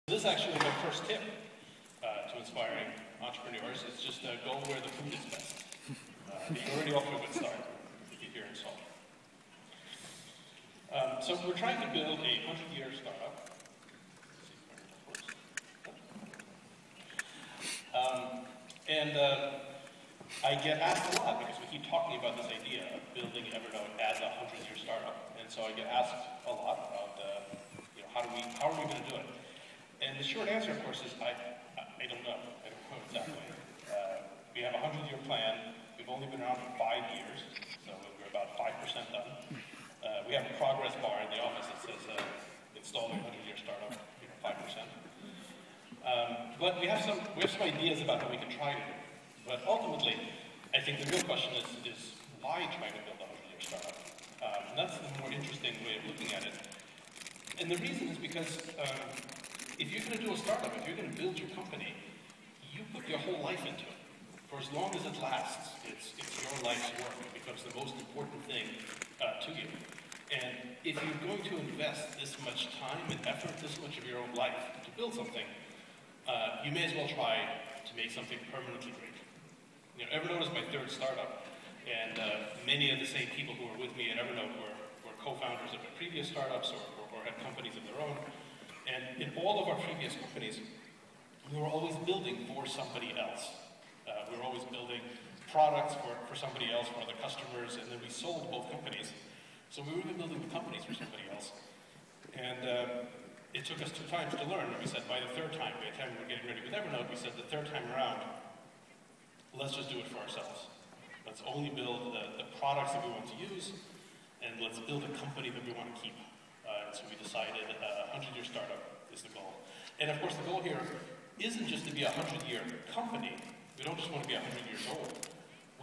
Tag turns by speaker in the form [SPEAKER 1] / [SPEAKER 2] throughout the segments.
[SPEAKER 1] This is actually my first tip to inspiring entrepreneurs. It's just go where the food is best. You're already off to a good start if you're here in Seoul. So we're trying to build a 100-year startup. I get asked a lot because we keep talking about this idea of building Evernote as a 100-year startup. And so I get asked a lot about how are we going to do it? And the short answer, of course, is I don't know. I don't know exactly. We have a 100-year plan. We've only been around for 5 years, so we're about 5% done. We have a progress bar in the office that says installing 100-year startup, 5%. But we have some ideas about how we can try to do it. But ultimately, I think the real question is why try to build a 100-year startup? And that's the more interesting way of looking at it. And the reason is because if you're going to do a startup, if you're going to build your company, you put your whole life into it. For as long as it lasts, it's your life's work. It becomes the most important thing to you. And if you're going to invest this much time and effort, this much of your own life to build something, you may as well try to make something permanently great. Evernote is my third startup, and many of the same people who were with me at Evernote were co-founders of their previous startups or had companies of their own. And in all of our previous companies, we were always building for somebody else. We were always building products for somebody else, for other customers, and then we sold both companies. So we were building the companies for somebody else. And it took us 2 times to learn. And we said by the third time, by the time we were getting ready with Evernote, we said the third time around, let's just do it for ourselves. Let's only build the products that we want to use, and let's build a company that we want to keep. So we decided 100-year startup is the goal. And of course the goal here isn't just to be a 100-year company. We don't just want to be 100 years old.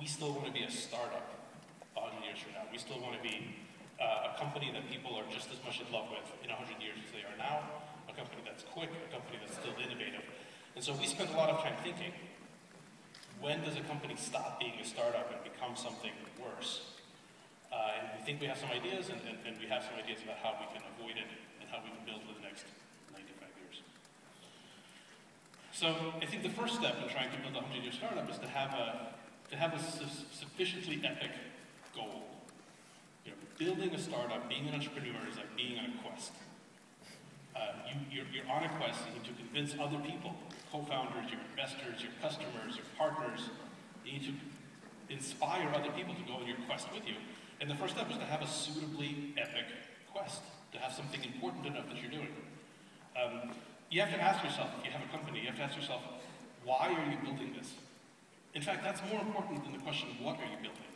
[SPEAKER 1] We still want to be a startup 100 years from now. We still want to be a company that people are just as much in love with in 100 years as they are now, a company that's quick, a company that's still innovative. And so we spent a lot of time thinking, when does a company stop being a startup and become something worse? And we think we have some ideas, and we have some ideas about how we can avoid it and how we can build for the next 95 years. So I think the first step in trying to build a 100-year startup is to have a sufficiently epic goal. Building a startup, being an entrepreneur is like being on a quest. You're on a quest and you need to convince other people, your co-founders, your investors, your customers, your partners. You need to inspire other people to go on your quest with you. And the first step is to have a suitably epic quest, to have something important enough that you're doing. You have to ask yourself, if you have a company, you have to ask yourself, why are you building this? In fact, that's more important than the question, what are you building?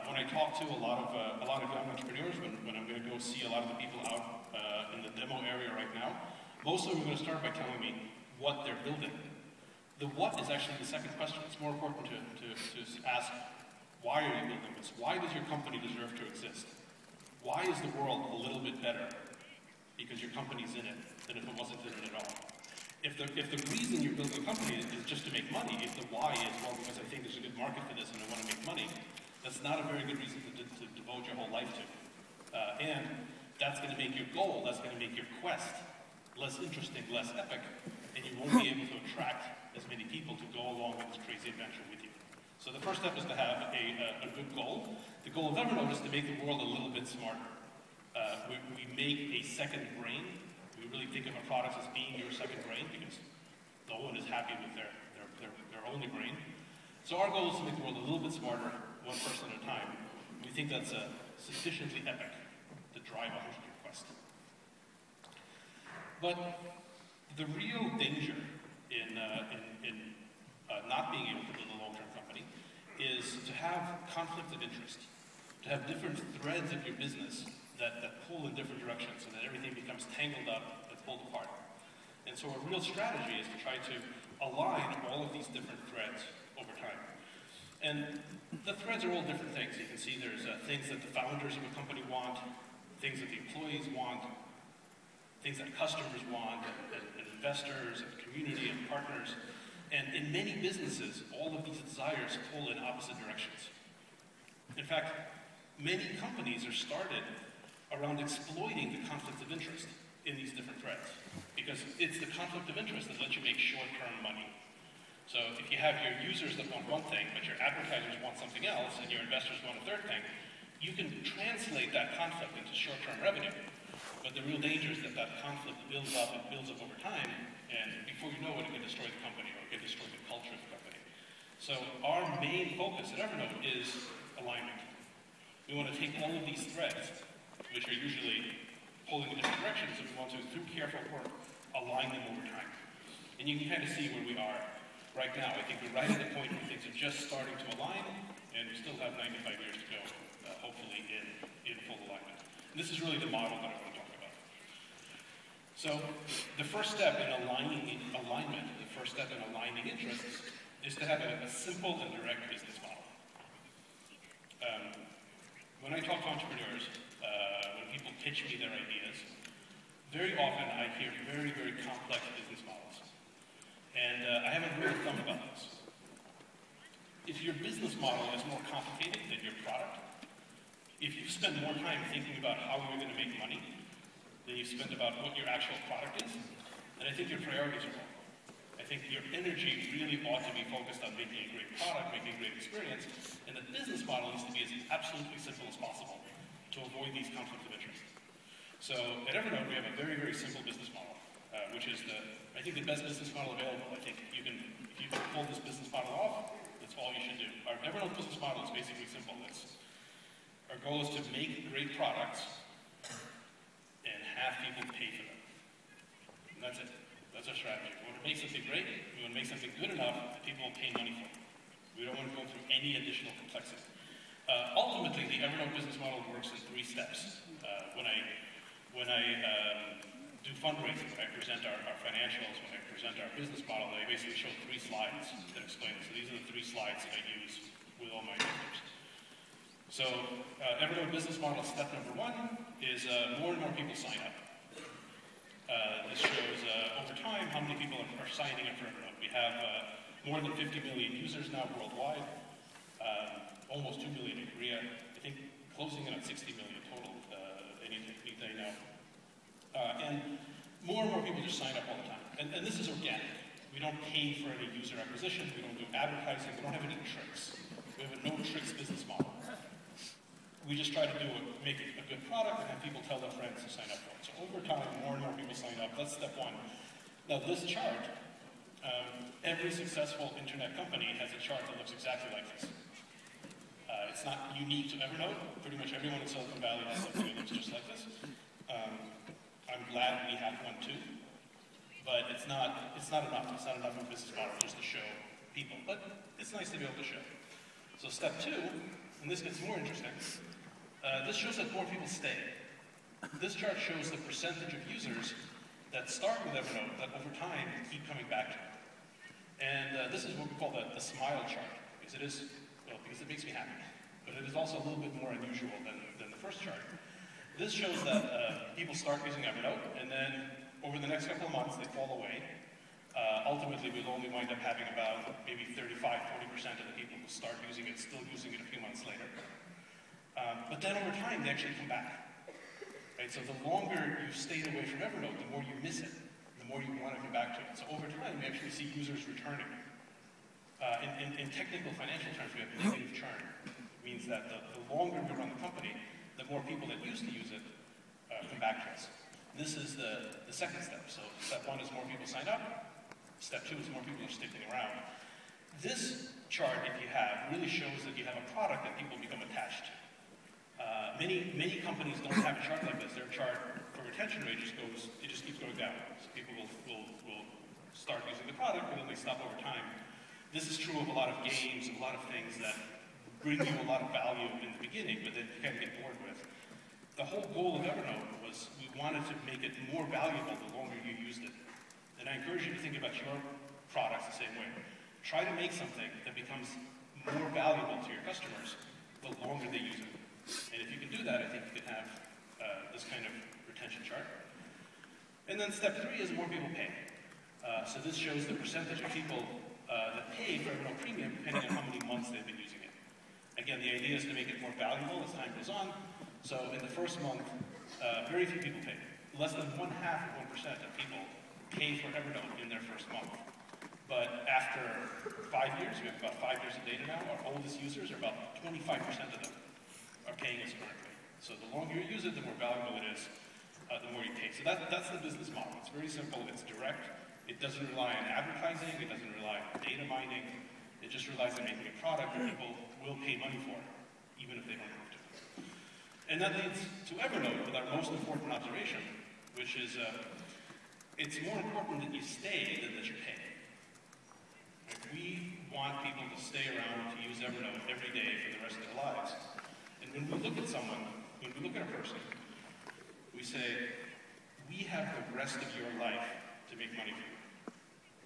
[SPEAKER 1] When I talk to a lot of young entrepreneurs, when I'm going to go see a lot of the people out in the demo area right now, most of them are going to start by telling me what they're building. The what is actually the second question. It's more important to ask, why are you building this? Why does your company deserve to exist? Why is the world a little bit better because your company's in it than if it wasn't in it at all? If the reason you're building a company is just to make money, if the why is, well, because I think there's a good market for this and I want to make money, that's not a very good reason to devote your whole life to. And that's going to make your goal, that's going to make your quest less interesting, less epic, and you won't be able to attract as many people to go along with this crazy adventure with you. So the first step is to have a good goal. The goal of Evernote is to make the world a little bit smarter. We make a second brain. We really think of our products as being your second brain because no one is happy with their only brain. So our goal is to make the world a little bit smarter, one person at a time. We think that's sufficiently epic to drive a 100-year quest. But the real danger in not being able to build a long-term company is to have conflict of interest, to have different threads of your business that pull in different directions so that everything becomes tangled up and pulled apart. And so a real strategy is to try to align all of these different threads over time. And the threads are all different things. You can see there's things that the founders of a company want, things that the employees want, things that customers want, and investors, and community, and partners. And in many businesses, all of these desires pull in opposite directions. In fact, many companies are started around exploiting the conflict of interest in these different threads. because it's the conflict of interest that lets you make short-term money. So if you have your users that want one thing, but your advertisers want something else, and your investors want a third thing, you can translate that conflict into short-term revenue. But the real danger is that that conflict builds up over time, and before you know it, it can destroy the company, or it can destroy the culture of the company. So our main focus at Evernote is alignment. We want to take all of these threads, which are usually pulling in different directions, and we want to, through careful work, align them over time. And you can kind of see where we are right now. I think we're right at the point where things are just starting to align, and we still have 95 years to go, hopefully in full alignment. And this is really the model that I want to talk about. So the first step in alignment, the first step in aligning interests, is to have a simple and direct business model. When I talk to entrepreneurs, when people pitch me their ideas, very often I hear very, very complex business models. And I have a rule of thumb about this. If your business model is more complicated than your product, if you spend more time thinking about how you're going to make money than you spend about what your actual product is, then I think your priorities are wrong. I think your energy really ought to be focused on making a great product, making a great experience, and the business model needs to be as absolutely simple as possible to avoid these conflicts of interest. So at Evernote, we have a very, very simple business model, which is I think the best business model available. I think if you can pull this business model off, that's all you should do. Our Evernote business model is basically simple. Our goal is to make great products and have people pay for them. And that's it. That's our strategy. We want to make something great. We want to make something good enough that people will pay money for it. We don't want to go through any additional complexity. Ultimately, the Evernote business model works in 3 steps. When I do fundraising, when I present our financials, when I present our business model, I basically show 3 slides that explain it. So these are the 3 slides that I use with all my users. So Evernote business model step number 1 is more and more people sign up. This shows over time how many people are signing up for Evernote. We have more than 50 million users now worldwide, almost 2 million in Korea. I think closing in on 60 million total any day now. And more people just sign up all the time. And this is organic. We don't pay for any user acquisition. We don't do advertising. We don't have any tricks. We have a no-tricks business model. We just try to make it a good product and have people tell their friends to sign up for it. So over time, more and more people sign up. That's step 1. Now this chart, every successful internet company has a chart that looks exactly like this. It's not unique to Evernote. Pretty much everyone in Silicon Valley has something that looks just like this. I'm glad we have one too, but it's not enough. It's not enough of a business model just to show people, but it's nice to be able to show. So step 2, and this gets more interesting. This shows that more people stay. This chart shows the percentage of users that start with Evernote that over time keep coming back to it. And this is what we call the smile chart, because it makes me happy. But it is also a little bit more unusual than the first chart. This shows that people start using Evernote, and then over the next couple of months they fall away. Ultimately, we'll only wind up having about maybe 35–40% of the people who start using it still using it a few months later. But then over time, they actually come back. Right? So the longer you've stayed away from Evernote, the more you miss it, the more you want to come back to it. So over time, we actually see users returning. In technical financial terms, we have negative churn. It means that the longer we run the company, the more people that used to use it come back to us. This is the second step. So step 1 is more people sign up. Step 2 is more people are sticking around. This chart, if you have, really shows that you have a product that people become attached to. Many companies don't have a chart like this. Their chart for retention rate just keeps going down. So people will start using the product, but then they stop over time. This is true of a lot of games and a lot of things that bring you a lot of value in the beginning, but then you kind of get bored with. The whole goal of Evernote was we wanted to make it more valuable the longer you used it. And I encourage you to think about your products the same way. Try to make something that becomes more valuable to your customers the longer they use it. And if you can do that, I think you can have this kind of retention chart. And then step 3 is more people pay. So this shows the percentage of people that pay for Evernote Premium depending on how many months they've been using it. Again, the idea is to make it more valuable as time goes on. So in the first month, very few people pay. Less than 0.5% of people pay for Evernote in their first month. But after 5 years, we have about 5 years of data now, our oldest users are about 25% of them are paying us currently. So the longer you use it, the more valuable it is, the more you pay. So that's the business model. It's very simple, it's direct. It doesn't rely on advertising, it doesn't rely on data mining. It just relies on making a product that people will pay money for, even if they don't have to. And that leads to Evernote with our most important observation, which is it's more important that you stay than that you pay. We want people to stay around to use Evernote every day for the rest of their lives. And when we look at someone, when we look at a person, we say, we have the rest of your life to make money for you.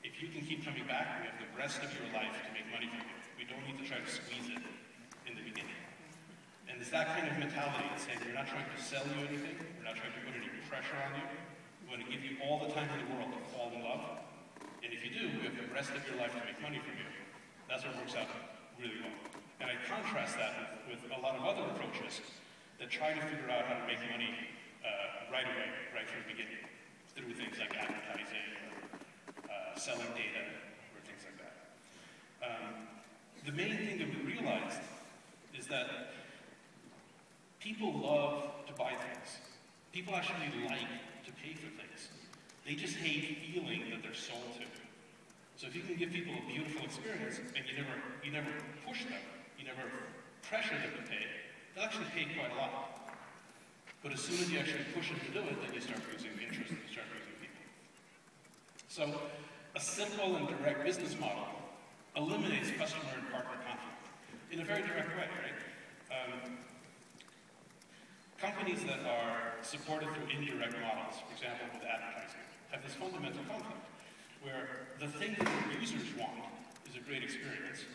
[SPEAKER 1] If you can keep coming back, we have the rest of your life to make money for you. We don't need to try to squeeze it in the beginning. And it's that kind of mentality that's saying we're not trying to sell you anything, we're not trying to put any pressure on you. We want to give you all the time in the world to fall in love. And if you do, we have the rest of your life to make money from you. That's what works out really well. And I contrast that with a lot of other approaches that try to figure out how to make money right away, right from the beginning, through things like advertising, or selling data, or things like that. The main thing that we realized is that people love to buy things. People actually like to pay for things. They just hate feeling that they're sold to. So if you can give people a beautiful experience and you never push them, you never pressure them to pay, they'll actually pay quite a lot. But as soon as you actually push them to do it, then you start losing interest and you start losing people. So a simple and direct business model eliminates customer and partner conflict in a very direct way, right? Companies that are supported through indirect models, for example, with advertising, have this fundamental conflict where the thing that the users want is a great experience,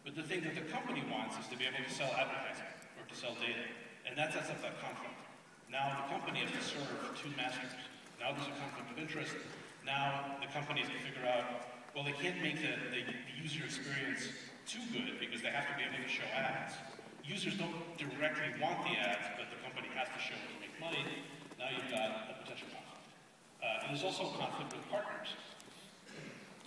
[SPEAKER 1] but the thing that the company wants is to be able to sell advertising or to sell data, and that sets up that conflict. Now the company has to serve two masters. Now there's a conflict of interest. Now the company has to figure out, well, they can't make the user experience too good because they have to be able to show ads. Users don't directly want the ads, but the company has to show it to make money. Now you've got a potential conflict. And there's also a conflict with partners.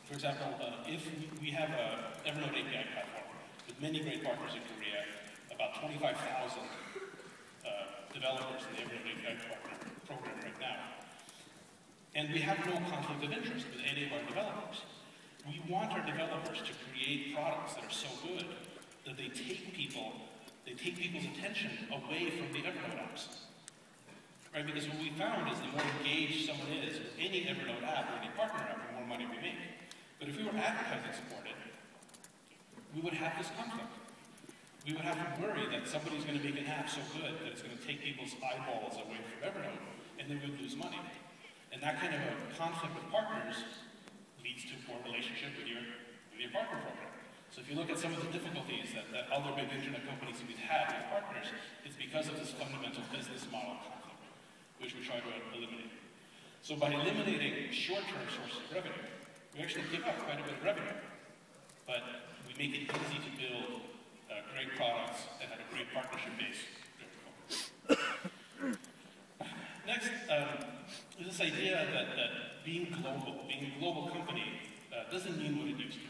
[SPEAKER 1] For example, if we have an Evernote API platform with many great partners in Korea, about 25,000 developers in the Evernote API partner program right now, and we have no conflict of interest with any of our developers. We want our developers to create products that are so good that they take people's attention away from the Evernote apps. Right? Because what we found is the more engaged someone is with any Evernote app or any partner app, the more money we make. But if we were advertising supported, we would have this conflict. We would have to worry that somebody's going to make an app so good that it's going to take people's eyeballs away from Evernote, and then we'd lose money. And that kind of a conflict with partners leads to a poor relationship with your partner program. So if you look at some of the difficulties that other big internet companies have had with partners, it's because of this fundamental business model conflict, which we try to eliminate. So by eliminating short-term sources of revenue, we actually give up quite a bit of revenue, but we make it easy to build great products and have a great partnership base. Next is this idea that being a global company doesn't mean what it used to.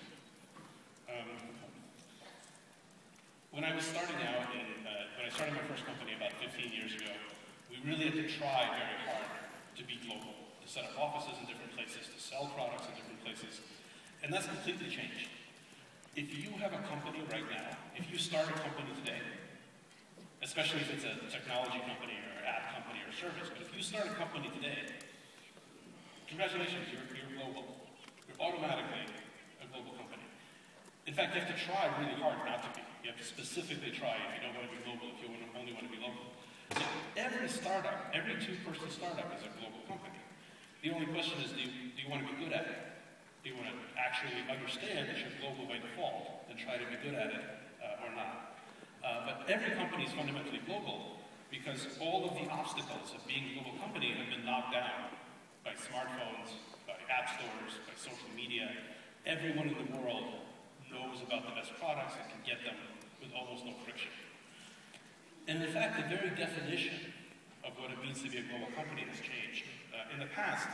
[SPEAKER 1] When I was starting out, when I started my first company about 15 years ago, we really had to try very hard to be global, to set up offices in different places, to sell products in different places, and that's completely changed. If you have a company right now, if you start a company today, especially if it's a technology company or app company or service, but if you start a company today, congratulations, you're global. You're automatically a global company. In fact, you have to try really hard not to be. You have to specifically try if you don't want to be global, if you only want to be local. So every startup, every two-person startup is a global company. The only question is, do you want to be good at it? Do you want to actually understand that you're global by default and try to be good at it or not? But every company is fundamentally global because all of the obstacles of being a global company have been knocked down by smartphones, by app stores, by social media. Everyone in the world knows about the best products and can get them with almost no friction. And in fact, the very definition of what it means to be a global company has changed. In the past,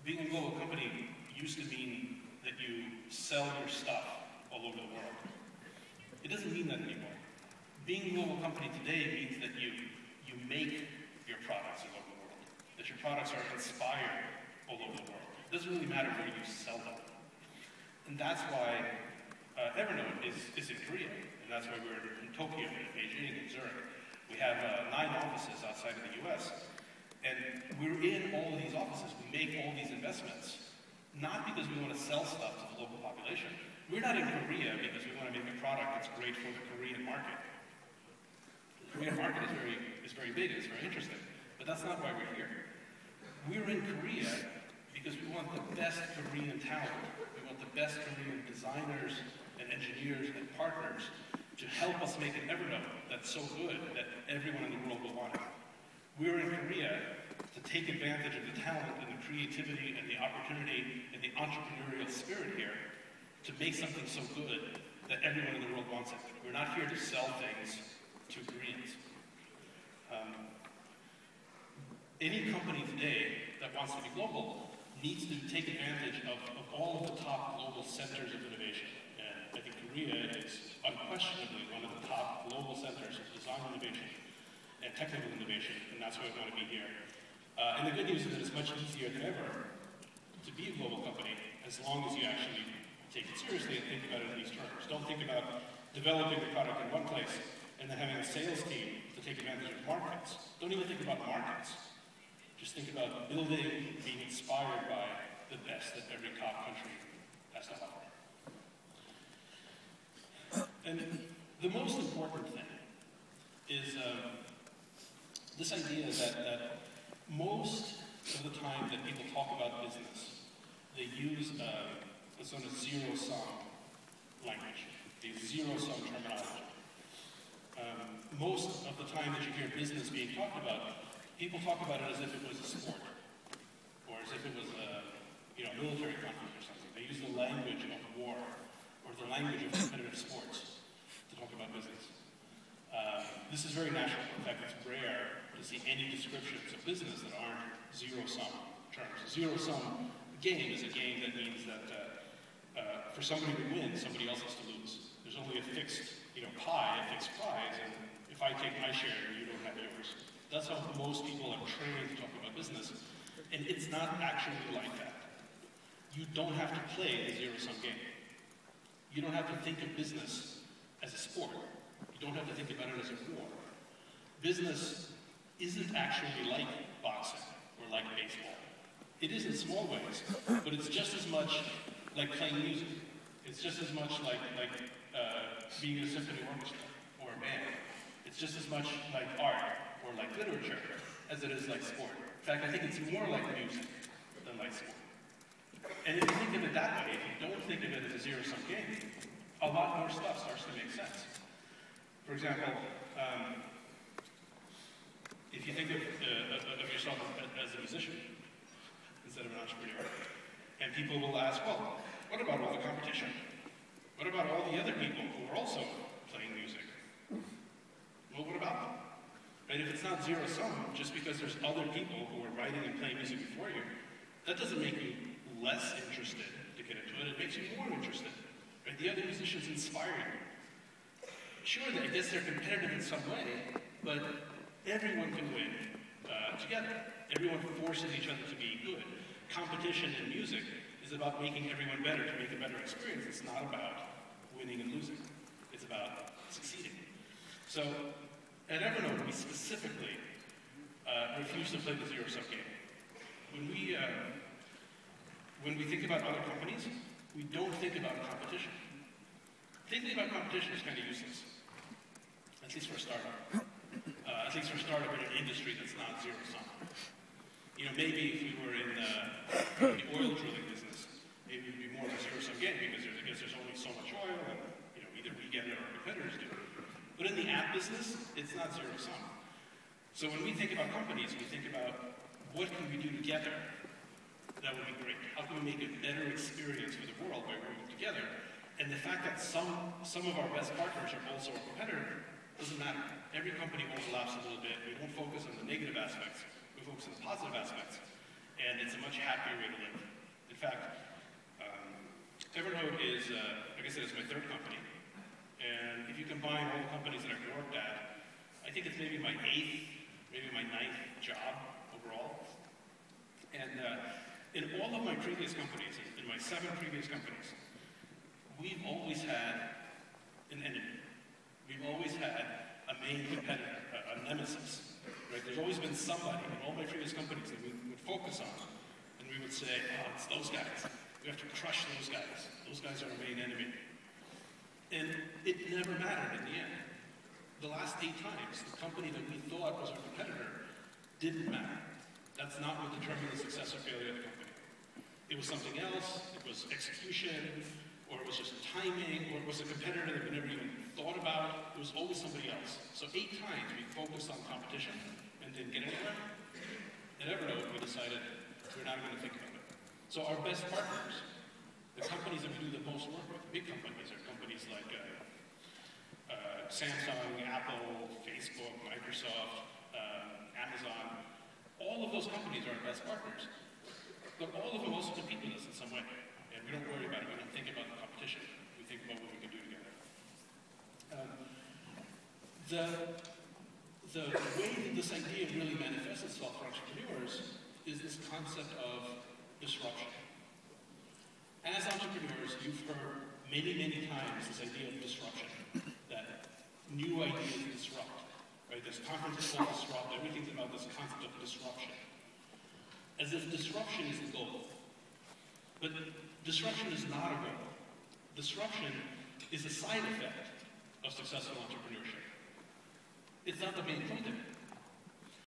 [SPEAKER 1] Being a global company used to mean that you sell your stuff all over the world. It doesn't mean that anymore. Being a global company today means that you make your products all over the world, that your products are inspired all over the world. It doesn't really matter where you sell them. And that's why Evernote is in Korea, and that's why we're in Tokyo, in Beijing, and Zurich. We have 9 offices outside of the US, and we're in all of these offices. We make all these investments, not because we want to sell stuff to the local population. We're not in Korea because we want to make a product that's great for the Korean market. The Korean market is very big, it's very interesting, but that's not why we're here. We're in Korea because we want the best Korean talent. We want the best Korean designers and engineers and partners to help us make an Evernote that's so good that everyone in the world will want it. We're in Korea to take advantage of the talent and the creativity and the opportunity and the entrepreneurial spirit here to make something so good that everyone in the world wants it. We're not here to sell things to Koreans. Any company today that wants to be global needs to take advantage of all of the top global centers of innovation. And I think Korea is unquestionably one of the top global centers of design innovation and technical innovation, and that's why we want to be here. And the good news is that it's much easier than ever to be a global company as long as you actually take it seriously and think about it in these terms. Don't think about developing the product in one place and then having a sales team to take advantage of markets. Don't even think about markets. Just think about building, being inspired by the best that every top country has to offer. And the most important thing is this idea that most of the time that people talk about business, they use a sort of zero-sum language, the zero-sum terminology. Most of the time that you hear business being talked about, people talk about it as if it was a sport, or as if it was a military conflict or something. They use the language of war, or the language of competitive sports to talk about business. This is very natural. In fact, it's rare to see any descriptions of business that aren't zero-sum terms. A zero-sum game is a game that means that for somebody to win, somebody else has to lose. There's only a fixed pie, a fixed prize, and if I take my share, you don't have yours. That's how most people are trained to talk about business, and it's not actually like that. You don't have to play the zero-sum game. You don't have to think of business as a sport. You don't have to think about it as a war. Business isn't actually like boxing or like baseball. It is in small ways, but it's just as much like playing music. It's just as much like being in a symphony orchestra or a band. It's just as much like art or like literature as it is like sport. In fact, I think it's more like music than like sport. And if you think of it that way, if you don't think of it as a zero-sum game, a lot more stuff starts to make sense. For example, if you think of yourself as a musician instead of an entrepreneur, and people will ask, well, what about all the competition? What about all the other people who are also playing music? Well, what about them? Right? If it's not zero-sum, just because there's other people who are writing and playing music before you, that doesn't make you less interested to get into it. It makes you more interested. Right? The other musicians inspire you. Sure, I guess they're competitive in some way, but everyone can win together. Everyone forces each other to be good. Competition in music is about making everyone better, to make a better experience. It's not about winning and losing. It's about succeeding. So, at Evernote, we specifically refuse to play the zero-sum game. When we think about other companies, we don't think about competition. Thinking about competition is kind of useless, at least for a startup. At least for a startup in an industry that's not zero-sum. Maybe if we were in the oil drilling business, maybe it would be more of a zero-sum game because there's only so much oil, and either we get it or our competitors do it. But in the app business, it's not zero-sum. So when we think about companies, we think about what can we do together that would be great. How can we make a better experience for the world by working together? And the fact that some of our best partners are also a competitor doesn't matter. Every company overlaps a little bit. We don't focus on the negative aspects. We focus on the positive aspects. and it's a much happier way to live. In fact, Evernote is, like I said, it's my third company. And if you combine all the companies that I've worked at, I think it's maybe my 8th, maybe my 9th job overall. And in all of my previous companies, in my 7 previous companies, we've always had an enemy. We've always had a main competitor, a nemesis. Right? There's always been somebody in all my previous companies that we would focus on. And we would say, oh, it's those guys. We have to crush those guys. Those guys are our main enemy. And it never mattered in the end. The last 8 times, the company that we thought was our competitor didn't matter. That's not what determined the success or failure of the company. It was something else. It was execution, or it was just timing, or it was a competitor that we never even thought about. It was always somebody else. So 8 times we focused on competition and didn't get anywhere. At Evernote, we decided we're not going to think about it. So our best partners, the companies that we do the most work with, big companies, are companies like Samsung, Apple, Facebook, Microsoft, Amazon. All of those companies are our best partners. But all of them also compete with us in some way. And we don't worry about it. We don't think about the competition. We think about what we can do together. The way that this idea really manifests itself for entrepreneurs is this concept of disruption. As entrepreneurs, you've heard many, many times this idea of disruption, that new ideas disrupt. Right? This conference is called Disrupt. Everything's about this concept of disruption. As if disruption is the goal. But disruption is not a goal. Disruption is a side effect of successful entrepreneurship. It's not the main point of it.